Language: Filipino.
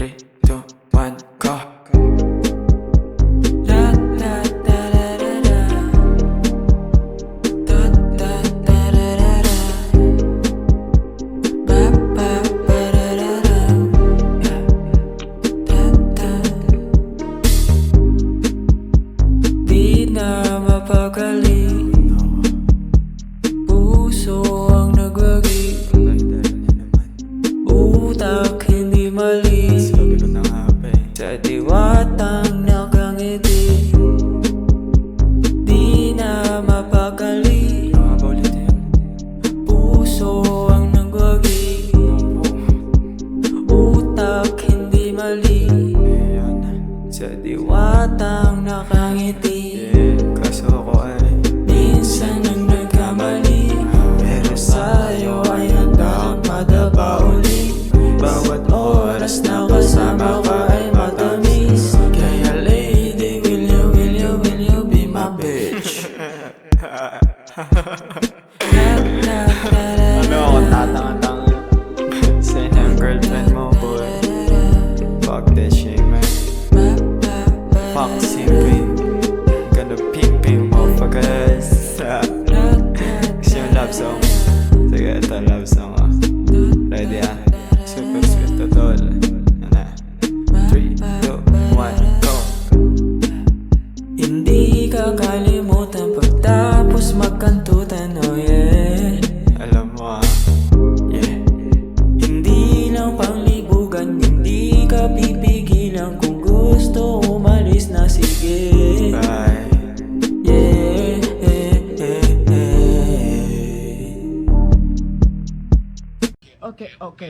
3, 2, 1, go. La la da da da da. Da da da da da da. Ba ba ba da da da. Da da. Di na mapakali. Puso ang nagwagi. Utak hindi mali. Sabi ko na nga ba eh. Sa diwatang nakangiti. Di na mapakali. Mga baulit yan. Puso ang nagwagi. Utak hindi mali. Ayan na. Sa diwatang nakangiti. Yeah, kaso ako ay Minsan ang nagkamali, pero sa'yo ay handa kang madapa uli. Bawat oras na kasama ka ay matamis. Kaya lady, will you be my bitch? ano ako tatanga-tanga sa yung girlfriend mo, boy. Fuck that shit, man. Fuck simping. Gonna ping motherfuckers. Gusto yung love song? Sige, ito love song ah. Ready ah? Super sweet to tol. Ano? 3, 2, 1, go. Hindi ka kalimutan pagtapos magkantutan, oh yeah. Alam mo ah. Yeah. Hindi lang panglibugan, hindi ka pipigilan. Kung gusto umalis na, sige. Bye. Yeah, Okay.